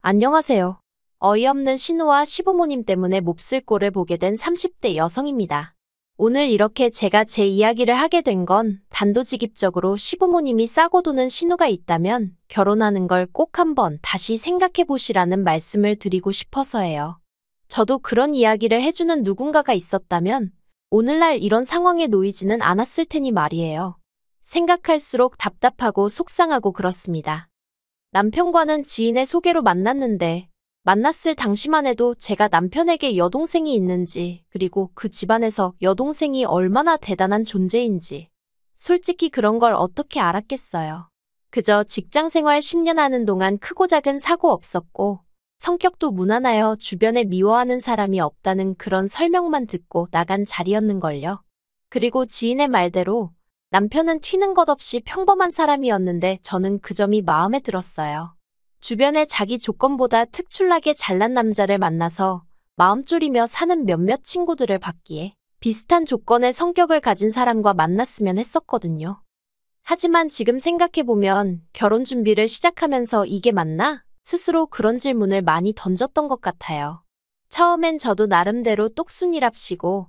안녕하세요. 어이없는 신우와 시부모님 때문에 몹쓸 꼴을 보게 된 30대 여성입니다. 오늘 이렇게 제가 제 이야기를 하게 된 건 단도직입적으로 시부모님이 싸고 도는 신우가 있다면 결혼하는 걸 꼭 한번 다시 생각해 보시라는 말씀을 드리고 싶어서예요. 저도 그런 이야기를 해주는 누군가가 있었다면 오늘날 이런 상황에 놓이지는 않았을 테니 말이에요. 생각할수록 답답하고 속상하고 그렇습니다. 남편과는 지인의 소개로 만났는데 만났을 당시만 해도 제가 남편에게 여동생이 있는지 그리고 그 집안에서 여동생이 얼마나 대단한 존재인지 솔직히 그런 걸 어떻게 알았겠어요. 그저 직장 생활 10년 하는 동안 크고 작은 사고 없었고 성격도 무난하여 주변에 미워하는 사람이 없다는 그런 설명만 듣고 나간 자리였는걸요. 그리고 지인의 말대로 남편은 튀는 것 없이 평범한 사람이었는데 저는 그 점이 마음에 들었어요. 주변에 자기 조건보다 특출나게 잘난 남자를 만나서 마음 졸이며 사는 몇몇 친구들을 봤기에 비슷한 조건의 성격을 가진 사람과 만났으면 했었거든요. 하지만 지금 생각해보면 결혼 준비를 시작하면서 이게 맞나? 스스로 그런 질문을 많이 던졌던 것 같아요. 처음엔 저도 나름대로 똑순이랍시고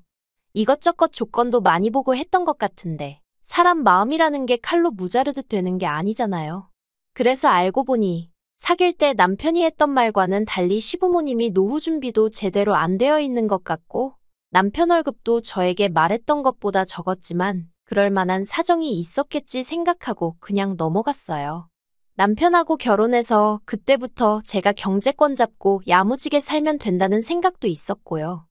이것저것 조건도 많이 보고 했던 것 같은데 사람 마음이라는 게 칼로 무자르듯 되는 게 아니잖아요. 그래서 알고 보니 사귈 때 남편이 했던 말과는 달리 시부모님이 노후 준비도 제대로 안 되어 있는 것 같고 남편 월급도 저에게 말했던 것보다 적었지만 그럴 만한 사정이 있었겠지 생각하고 그냥 넘어갔어요. 남편하고 결혼해서 그때부터 제가 경제권 잡고 야무지게 살면 된다는 생각도 있었고요.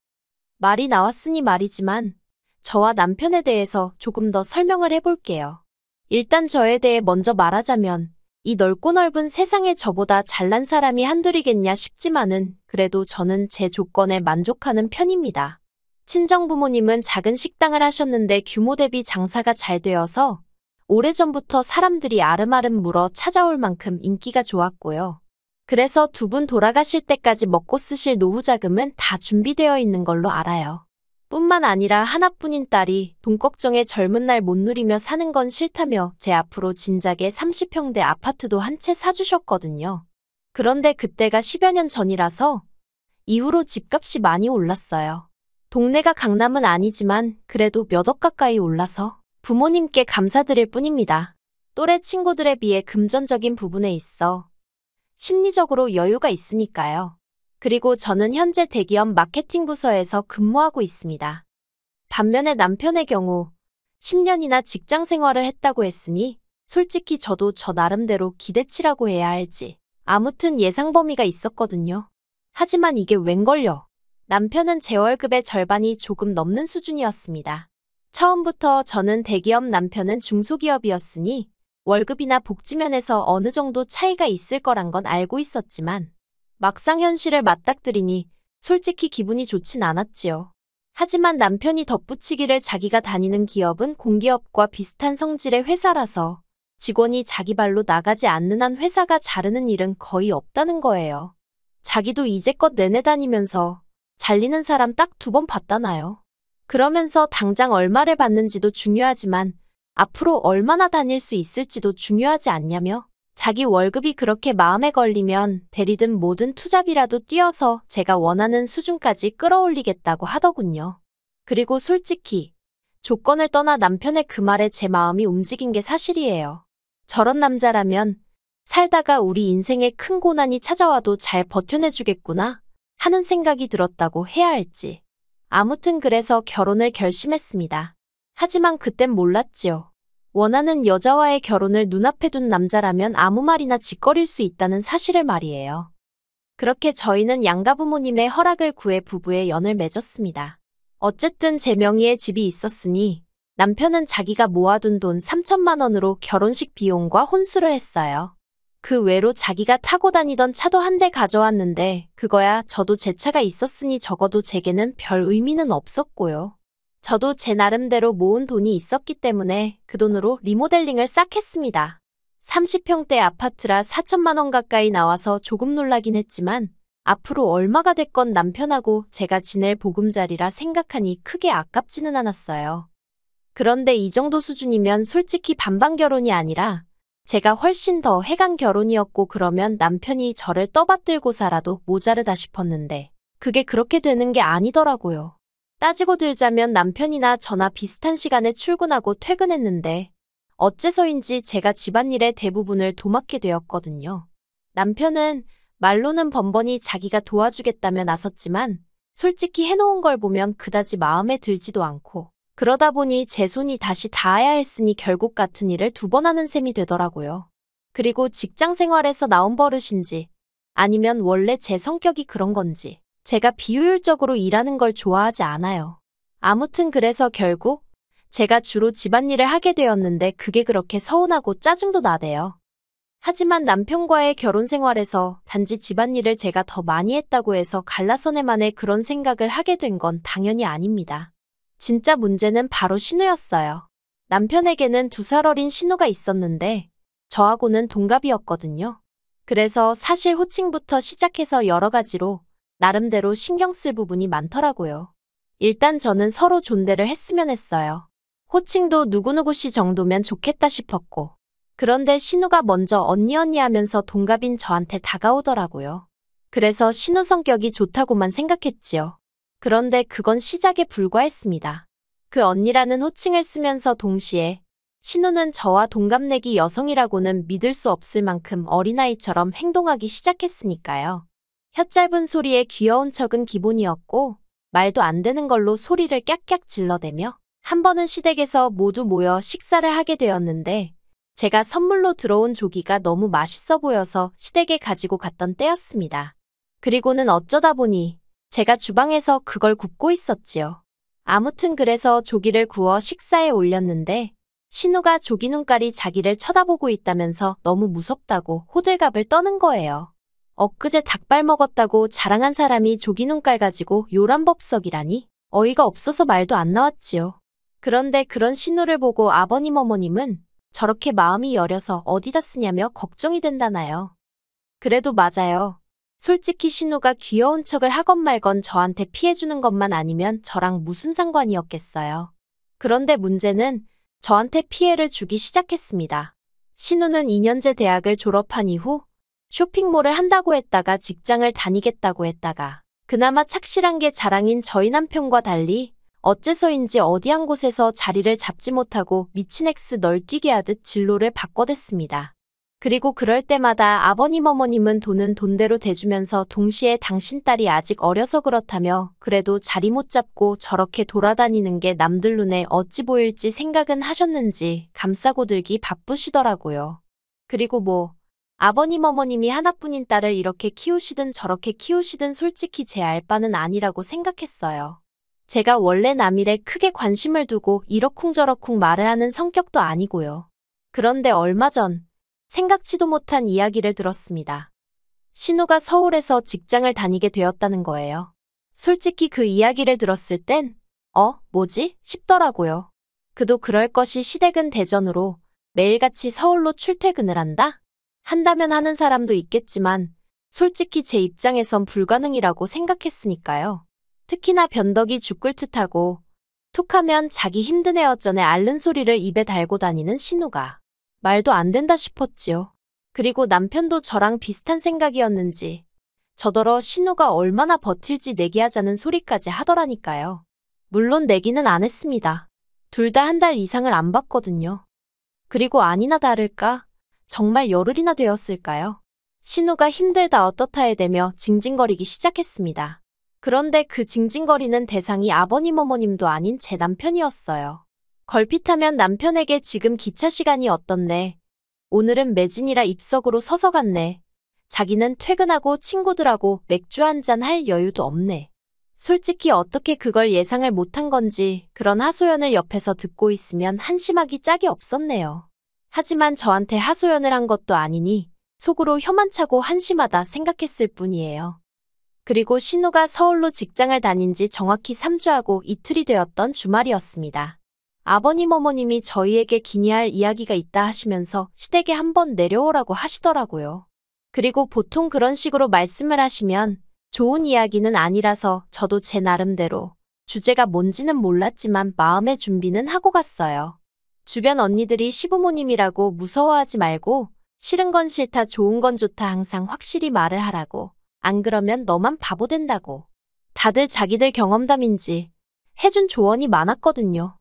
말이 나왔으니 말이지만 저와 남편에 대해서 조금 더 설명을 해볼게요. 일단 저에 대해 먼저 말하자면 이 넓고 넓은 세상에 저보다 잘난 사람이 한둘이겠냐 싶지만은 그래도 저는 제 조건에 만족하는 편입니다. 친정부모님은 작은 식당을 하셨는데 규모 대비 장사가 잘 되어서 오래전부터 사람들이 아름아름 물어 찾아올 만큼 인기가 좋았고요. 그래서 두 분 돌아가실 때까지 먹고 쓰실 노후 자금은 다 준비되어 있는 걸로 알아요. 뿐만 아니라 하나뿐인 딸이 돈 걱정에 젊은 날 못 누리며 사는 건 싫다며 제 앞으로 진작에 30평대 아파트도 한 채 사주셨거든요. 그런데 그때가 10여 년 전이라서 이후로 집값이 많이 올랐어요. 동네가 강남은 아니지만 그래도 몇 억 가까이 올라서 부모님께 감사드릴 뿐입니다. 또래 친구들에 비해 금전적인 부분에 있어 심리적으로 여유가 있으니까요. 그리고 저는 현재 대기업 마케팅 부서에서 근무하고 있습니다. 반면에 남편의 경우 10년이나 직장 생활을 했다고 했으니 솔직히 저도 저 나름대로 기대치라고 해야 할지 아무튼 예상 범위가 있었거든요. 하지만 이게 웬걸요. 남편은 제 월급의 절반이 조금 넘는 수준이었습니다. 처음부터 저는 대기업 남편은 중소기업이었으니 월급이나 복지면에서 어느 정도 차이가 있을 거란 건 알고 있었지만 막상 현실을 맞닥뜨리니 솔직히 기분이 좋진 않았지요. 하지만 남편이 덧붙이기를 자기가 다니는 기업은 공기업과 비슷한 성질의 회사라서 직원이 자기 발로 나가지 않는 한 회사가 자르는 일은 거의 없다는 거예요. 자기도 이제껏 내내 다니면서 잘리는 사람 딱 2번 봤다나요. 그러면서 당장 얼마를 받는지도 중요하지만 앞으로 얼마나 다닐 수 있을지도 중요하지 않냐며 자기 월급이 그렇게 마음에 걸리면 대리든 뭐든 투잡이라도 뛰어서 제가 원하는 수준까지 끌어올리겠다고 하더군요. 그리고 솔직히 조건을 떠나 남편의 그 말에 제 마음이 움직인 게 사실이에요. 저런 남자라면 살다가 우리 인생에 큰 고난이 찾아와도 잘 버텨내주겠구나 하는 생각이 들었다고 해야 할지. 아무튼 그래서 결혼을 결심했습니다. 하지만 그땐 몰랐지요. 원하는 여자와의 결혼을 눈앞에 둔 남자라면 아무 말이나 짓거릴 수 있다는 사실을 말이에요. 그렇게 저희는 양가 부모님의 허락을 구해 부부의 연을 맺었습니다. 어쨌든 제 명의의 집이 있었으니 남편은 자기가 모아둔 돈 3천만 원으로 결혼식 비용과 혼수를 했어요. 그 외로 자기가 타고 다니던 차도 한 대 가져왔는데 그거야 저도 제 차가 있었으니 적어도 제게는 별 의미는 없었고요. 저도 제 나름대로 모은 돈이 있었기 때문에 그 돈으로 리모델링을 싹 했습니다. 30평대 아파트라 4천만 원 가까이 나와서 조금 놀라긴 했지만 앞으로 얼마가 됐건 남편하고 제가 지낼 보금자리라 생각하니 크게 아깝지는 않았어요. 그런데 이 정도 수준이면 솔직히 반반 결혼이 아니라 제가 훨씬 더 해간 결혼이었고 그러면 남편이 저를 떠받들고 살아도 모자르다 싶었는데 그게 그렇게 되는 게 아니더라고요. 따지고 들자면 남편이나 저나 비슷한 시간에 출근하고 퇴근했는데 어째서인지 제가 집안일의 대부분을 도맡게 되었거든요. 남편은 말로는 번번이 자기가 도와주겠다며 나섰지만 솔직히 해놓은 걸 보면 그다지 마음에 들지도 않고 그러다 보니 제 손이 다시 닿아야 했으니 결국 같은 일을 2번 하는 셈이 되더라고요. 그리고 직장 생활에서 나온 버릇인지 아니면 원래 제 성격이 그런 건지 제가 비효율적으로 일하는 걸 좋아하지 않아요. 아무튼 그래서 결국 제가 주로 집안일을 하게 되었는데 그게 그렇게 서운하고 짜증도 나대요. 하지만 남편과의 결혼 생활에서 단지 집안일을 제가 더 많이 했다고 해서 갈라서네만에 그런 생각을 하게 된 건 당연히 아닙니다. 진짜 문제는 바로 신우였어요. 남편에게는 2살 어린 신우가 있었는데 저하고는 동갑이었거든요. 그래서 사실 호칭부터 시작해서 여러 가지로 나름대로 신경 쓸 부분이 많더라고요. 일단 저는 서로 존대를 했으면 했어요. 호칭도 누구누구 씨 정도면 좋겠다 싶었고 그런데 신우가 먼저 언니 하면서 동갑인 저한테 다가오더라고요. 그래서 신우 성격이 좋다고만 생각했지요. 그런데 그건 시작에 불과했습니다. 그 언니라는 호칭을 쓰면서 동시에 신우는 저와 동갑내기 여성이라고는 믿을 수 없을 만큼 어린아이처럼 행동하기 시작했으니까요. 혀 짧은 소리에 귀여운 척은 기본이었고 말도 안 되는 걸로 소리를 깍깍 질러대며 한 번은 시댁에서 모두 모여 식사를 하게 되었는데 제가 선물로 들어온 조기가 너무 맛있어 보여서 시댁에 가지고 갔던 때였습니다. 그리고는 어쩌다 보니 제가 주방에서 그걸 굽고 있었지요. 아무튼 그래서 조기를 구워 식사에 올렸는데 신우가 조기 눈깔이 자기를 쳐다보고 있다면서 너무 무섭다고 호들갑을 떠는 거예요. 엊그제 닭발 먹었다고 자랑한 사람이 조기 눈깔 가지고 요란법석이라니 어이가 없어서 말도 안 나왔지요. 그런데 그런 신우를 보고 아버님 어머님은 저렇게 마음이 여려서 어디다 쓰냐며 걱정이 된다나요. 그래도 맞아요. 솔직히 신우가 귀여운 척을 하건 말건 저한테 피해주는 것만 아니면 저랑 무슨 상관이었겠어요. 그런데 문제는 저한테 피해를 주기 시작했습니다. 신우는 2년제 대학을 졸업한 이후 쇼핑몰을 한다고 했다가 직장을 다니겠다고 했다가 그나마 착실한 게 자랑인 저희 남편과 달리 어째서인지 어디 한 곳에서 자리를 잡지 못하고 미친 엑스 널뛰기 하듯 진로를 바꿔댔습니다. 그리고 그럴 때마다 아버님 어머님은 돈은 돈대로 대주면서 동시에 당신 딸이 아직 어려서 그렇다며 그래도 자리 못 잡고 저렇게 돌아다니는 게 남들 눈에 어찌 보일지 생각은 하셨는지 감싸고 들기 바쁘시더라고요. 그리고 아버님 어머님이 하나뿐인 딸을 이렇게 키우시든 저렇게 키우시든 솔직히 제 알 바는 아니라고 생각했어요. 제가 원래 남일에 크게 관심을 두고 이러쿵저러쿵 말을 하는 성격도 아니고요. 그런데 얼마 전 생각지도 못한 이야기를 들었습니다. 신우가 서울에서 직장을 다니게 되었다는 거예요. 솔직히 그 이야기를 들었을 땐 뭐지? 싶더라고요. 그도 그럴 것이 시댁은 대전으로 매일같이 서울로 출퇴근을 한다면 하는 사람도 있겠지만 솔직히 제 입장에선 불가능이라고 생각했으니까요. 특히나 변덕이 죽꿀듯하고 툭하면 자기 힘든 애 어쩌네 앓는 소리를 입에 달고 다니는 신우가 말도 안 된다 싶었지요. 그리고 남편도 저랑 비슷한 생각이었는지 저더러 신우가 얼마나 버틸지 내기하자는 소리까지 하더라니까요. 물론 내기는 안 했습니다. 둘 다 1달 이상을 안 봤거든요. 그리고 아니나 다를까 정말 열흘이나 되었을까요? 신우가 힘들다 어떻다에 대며 징징거리기 시작했습니다. 그런데 그 징징거리는 대상이 아버님 어머님도 아닌 제 남편이었어요. 걸핏하면 남편에게 지금 기차 시간이 어떻네. 오늘은 매진이라 입석으로 서서 갔네. 자기는 퇴근하고 친구들하고 맥주 한잔 할 여유도 없네. 솔직히 어떻게 그걸 예상을 못한 건지 그런 하소연을 옆에서 듣고 있으면 한심하기 짝이 없었네요. 하지만 저한테 하소연을 한 것도 아니니 속으로 혀만 차고 한심하다 생각했을 뿐이에요. 그리고 신우가 서울로 직장을 다닌 지 정확히 3주하고 이틀이 되었던 주말이었습니다. 아버님 어머님이 저희에게 기니할 이야기가 있다 하시면서 시댁에 한번 내려오라고 하시더라고요. 그리고 보통 그런 식으로 말씀을 하시면 좋은 이야기는 아니라서 저도 제 나름대로 주제가 뭔지는 몰랐지만 마음의 준비는 하고 갔어요. 주변 언니들이 시부모님이라고 무서워하지 말고 싫은 건 싫다, 좋은 건 좋다 항상 확실히 말을 하라고. 안 그러면 너만 바보 된다고. 다들 자기들 경험담인지 해준 조언이 많았거든요.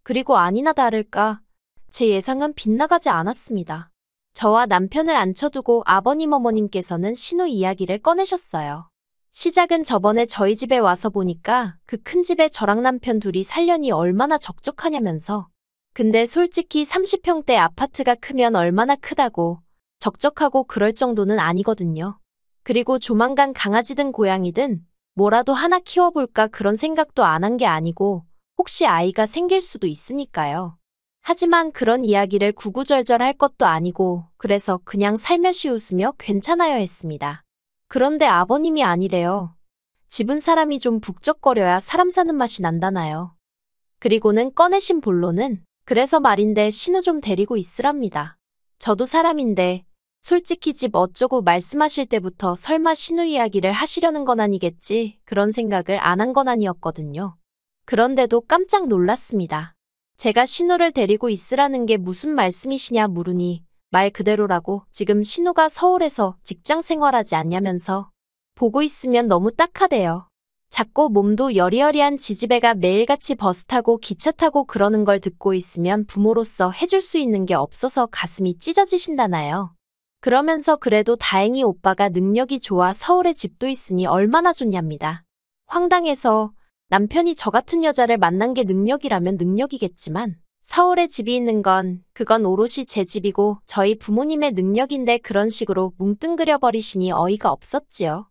그리고 아니나 다를까 제 예상은 빗나가지 않았습니다. 저와 남편을 앉혀두고 아버님 어머님께서는 신우 이야기를 꺼내셨어요. 시작은 저번에 저희 집에 와서 보니까 그 큰 집에 저랑 남편 둘이 살려니 얼마나 적적하냐면서. 근데 솔직히 30평대 아파트가 크면 얼마나 크다고 적적하고 그럴 정도는 아니거든요. 그리고 조만간 강아지든 고양이든 뭐라도 하나 키워볼까 그런 생각도 안 한 게 아니고 혹시 아이가 생길 수도 있으니까요. 하지만 그런 이야기를 구구절절 할 것도 아니고 그래서 그냥 살며시 웃으며 괜찮아요 했습니다. 그런데 아버님이 아니래요. 집은 사람이 좀 북적거려야 사람 사는 맛이 난다나요. 그리고는 꺼내신 본론은 그래서 말인데 신우 좀 데리고 있으랍니다. 저도 사람인데 솔직히 집 어쩌고 말씀하실 때부터 설마 신우 이야기를 하시려는 건 아니겠지 그런 생각을 안 한 건 아니었거든요. 그런데도 깜짝 놀랐습니다. 제가 신우를 데리고 있으라는 게 무슨 말씀이시냐 물으니 말 그대로라고 지금 신우가 서울에서 직장 생활하지 않냐면서 보고 있으면 너무 딱하대요. 작고 몸도 여리여리한 지지배가 매일같이 버스 타고 기차 타고 그러는 걸 듣고 있으면 부모로서 해줄 수 있는 게 없어서 가슴이 찢어지신다나요. 그러면서 그래도 다행히 오빠가 능력이 좋아 서울에 집도 있으니 얼마나 좋냐입니다. 황당해서 남편이 저 같은 여자를 만난 게 능력이라면 능력이겠지만 서울에 집이 있는 건 그건 오롯이 제 집이고 저희 부모님의 능력인데 그런 식으로 뭉뚱그려 버리시니 어이가 없었지요.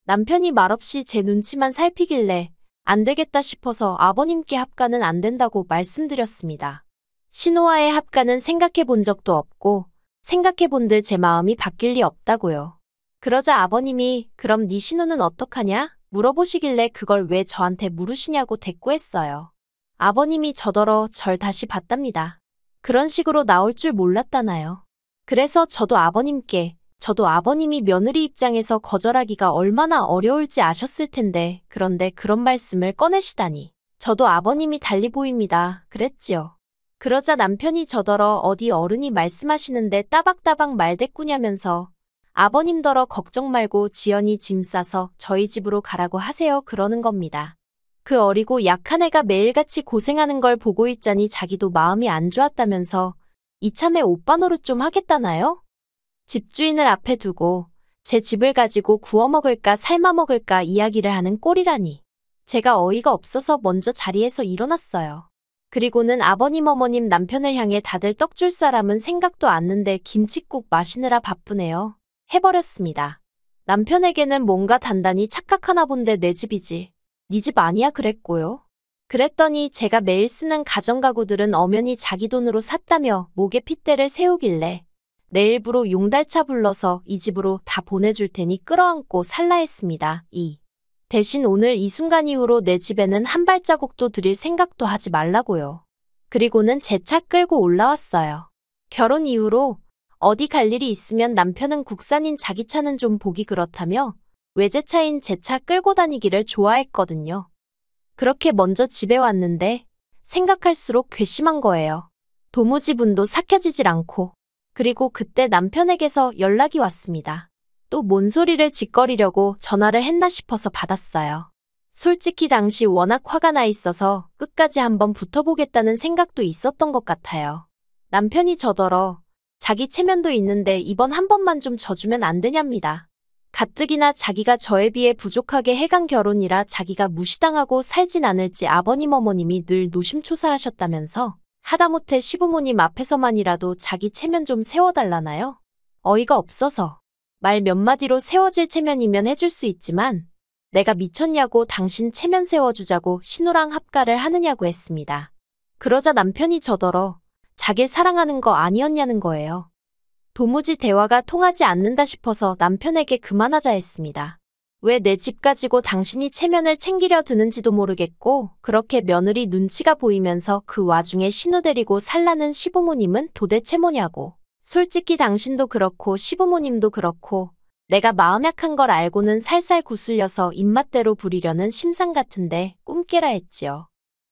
남편이 말없이 제 눈치만 살피길래 안 되겠다 싶어서 아버님께 합가는 안 된다고 말씀드렸습니다. 신우와의 합가는 생각해 본 적도 없고 생각해 본들 제 마음이 바뀔 리 없다고요. 그러자 아버님이 그럼 네 신우는 어떡하냐? 물어보시길래 그걸 왜 저한테 물으시냐고 대꾸했어요. 아버님이 저더러 절 다시 봤답니다. 그런 식으로 나올 줄 몰랐다나요. 그래서 저도 아버님이 며느리 입장에서 거절하기가 얼마나 어려울지 아셨을 텐데 그런데 그런 말씀을 꺼내시다니. 저도 아버님이 달리 보입니다. 그랬지요. 그러자 남편이 저더러 어디 어른이 말씀하시는데 따박따박 말대꾸냐면서 아버님더러 걱정 말고 지연이 짐 싸서 저희 집으로 가라고 하세요 그러는 겁니다. 그 어리고 약한 애가 매일같이 고생하는 걸 보고 있자니 자기도 마음이 안 좋았다면서 이참에 오빠 노릇 좀 하겠다나요? 집주인을 앞에 두고 제 집을 가지고 구워 먹을까 삶아 먹을까 이야기를 하는 꼴이라니. 제가 어이가 없어서 먼저 자리에서 일어났어요. 그리고는 아버님 어머님 남편을 향해 다들 떡 줄 사람은 생각도 않는데 김칫국 마시느라 바쁘네요. 해버렸습니다. 남편에게는 뭔가 단단히 착각하나 본데 내 집이지. 네 집 아니야 그랬고요. 그랬더니 제가 매일 쓰는 가전가구들은 엄연히 자기 돈으로 샀다며 목에 핏대를 세우길래 내일부로 용달차 불러서 이 집으로 다 보내줄 테니 끌어안고 살라 했습니다. 대신 오늘 이 순간 이후로 내 집에는 한 발자국도 들일 생각도 하지 말라고요. 그리고는 제 차 끌고 올라왔어요. 결혼 이후로 어디 갈 일이 있으면 남편은 국산인 자기 차는 좀 보기 그렇다며 외제차인 제 차 끌고 다니기를 좋아했거든요. 그렇게 먼저 집에 왔는데 생각할수록 괘씸한 거예요. 도무지 분도 삭혀지질 않고. 그리고 그때 남편에게서 연락이 왔습니다. 또 뭔 소리를 짓거리려고 전화를 했나 싶어서 받았어요. 솔직히 당시 워낙 화가 나 있어서 끝까지 한번 붙어보겠다는 생각도 있었던 것 같아요. 남편이 저더러 자기 체면도 있는데 이번 한 번만 좀 져주면 안 되냐입니다. 가뜩이나 자기가 저에 비해 부족하게 해간 결혼이라 자기가 무시당하고 살진 않을지 아버님 어머님이 늘 노심초사하셨다면서 하다못해 시부모님 앞에서만이라도 자기 체면 좀 세워달라나요? 어이가 없어서. 말 몇 마디로 세워질 체면이면 해줄 수 있지만 내가 미쳤냐고 당신 체면 세워주자고 신우랑 합가를 하느냐고 했습니다. 그러자 남편이 저더러 자길 사랑하는 거 아니었냐는 거예요. 도무지 대화가 통하지 않는다 싶어서 남편에게 그만하자 했습니다. 왜 내 집 가지고 당신이 체면을 챙기려 드는지도 모르겠고 그렇게 며느리 눈치가 보이면서 그 와중에 신우 데리고 살라는 시부모님은 도대체 뭐냐고. 솔직히 당신도 그렇고 시부모님도 그렇고 내가 마음 약한 걸 알고는 살살 구슬려서 입맛대로 부리려는 심상 같은데 꿈깨라 했지요.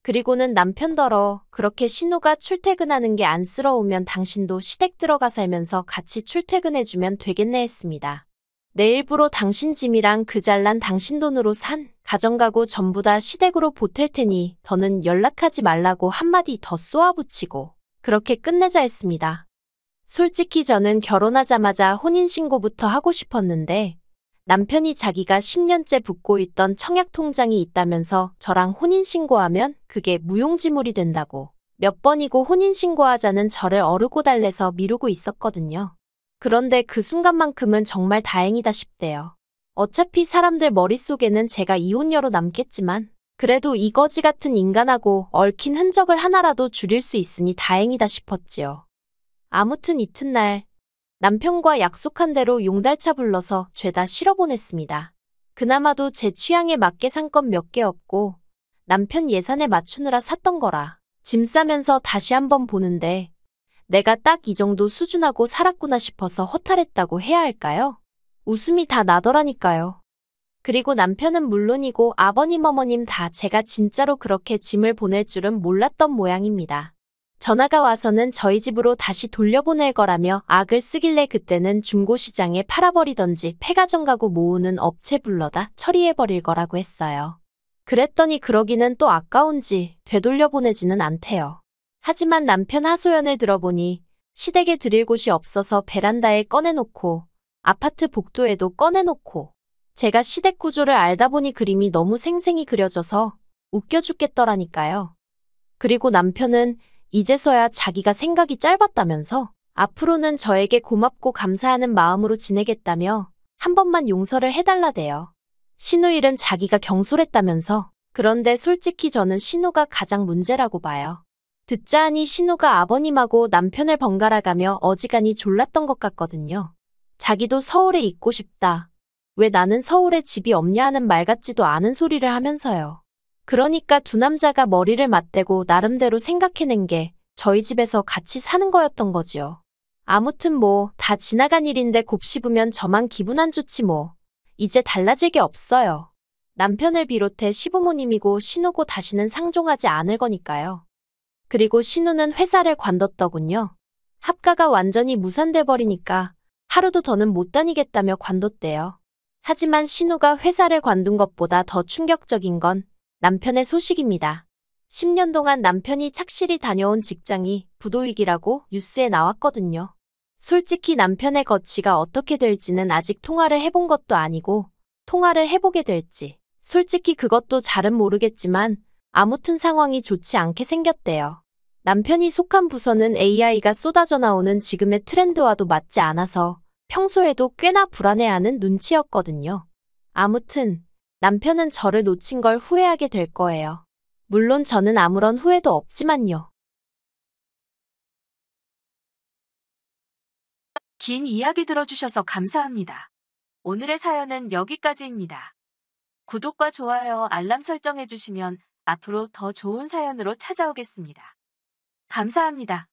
그리고는 남편더러 그렇게 신우가 출퇴근하는 게 안쓰러우면 당신도 시댁 들어가 살면서 같이 출퇴근해주면 되겠네 했습니다. 내 일부러 당신 짐이랑 그 잘난 당신 돈으로 산 가정가구 전부 다 시댁으로 보탤 테니 더는 연락하지 말라고 한마디 더 쏘아붙이고 그렇게 끝내자 했습니다. 솔직히 저는 결혼하자마자 혼인신고부터 하고 싶었는데 남편이 자기가 10년째 붓고 있던 청약 통장이 있다면서 저랑 혼인신고하면 그게 무용지물이 된다고 몇 번이고 혼인신고하자는 저를 어르고 달래서 미루고 있었거든요. 그런데 그 순간만큼은 정말 다행이다 싶대요. 어차피 사람들 머릿속에는 제가 이혼녀로 남겠지만 그래도 이 거지 같은 인간하고 얽힌 흔적을 하나라도 줄일 수 있으니 다행이다 싶었지요. 아무튼 이튿날 남편과 약속한 대로 용달차 불러서 죄다 실어보냈습니다. 그나마도 제 취향에 맞게 산 건 몇 개 없고 남편 예산에 맞추느라 샀던 거라 짐 싸면서 다시 한번 보는데 내가 딱 이 정도 수준하고 살았구나 싶어서 허탈했다고 해야 할까요? 웃음이 다 나더라니까요. 그리고 남편은 물론이고 아버님 어머님 다 제가 진짜로 그렇게 짐을 보낼 줄은 몰랐던 모양입니다. 전화가 와서는 저희 집으로 다시 돌려보낼 거라며 악을 쓰길래 그때는 중고시장에 팔아버리던지 폐가전 가구 모으는 업체 불러다 처리해버릴 거라고 했어요. 그랬더니 그러기는 또 아까운지 되돌려보내지는 않대요. 하지만 남편 하소연을 들어보니 시댁에 드릴 곳이 없어서 베란다에 꺼내놓고 아파트 복도에도 꺼내놓고 제가 시댁 구조를 알다 보니 그림이 너무 생생히 그려져서 웃겨 죽겠더라니까요. 그리고 남편은 이제서야 자기가 생각이 짧았다면서 앞으로는 저에게 고맙고 감사하는 마음으로 지내겠다며 한 번만 용서를 해달라대요. 신우 일은 자기가 경솔했다면서. 그런데 솔직히 저는 신우가 가장 문제라고 봐요. 듣자 하니 신우가 아버님하고 남편을 번갈아가며 어지간히 졸랐던 것 같거든요. 자기도 서울에 있고 싶다. 왜 나는 서울에 집이 없냐 하는 말 같지도 않은 소리를 하면서요. 그러니까 두 남자가 머리를 맞대고 나름대로 생각해낸 게 저희 집에서 같이 사는 거였던 거지요. 아무튼 뭐 다 지나간 일인데 곱씹으면 저만 기분 안 좋지 뭐. 이제 달라질 게 없어요. 남편을 비롯해 시부모님이고 신우고 다시는 상종하지 않을 거니까요. 그리고 신우는 회사를 관뒀더군요. 합가가 완전히 무산돼 버리니까 하루도 더는 못 다니겠다며 관뒀대요. 하지만 신우가 회사를 관둔 것보다 더 충격적인 건 남편의 소식입니다. 10년 동안 남편이 착실히 다녀온 직장이 부도위기라고 뉴스에 나왔거든요. 솔직히 남편의 거취가 어떻게 될지는 아직 통화를 해본 것도 아니고 통화를 해보게 될지 솔직히 그것도 잘은 모르겠지만 아무튼 상황이 좋지 않게 생겼대요. 남편이 속한 부서는 AI가 쏟아져 나오는 지금의 트렌드와도 맞지 않아서 평소에도 꽤나 불안해하는 눈치였거든요. 아무튼 남편은 저를 놓친 걸 후회하게 될 거예요. 물론 저는 아무런 후회도 없지만요. 긴 이야기 들어주셔서 감사합니다. 오늘의 사연은 여기까지입니다. 구독과 좋아요, 알람 설정해주시면 앞으로 더 좋은 사연으로 찾아오겠습니다. 감사합니다.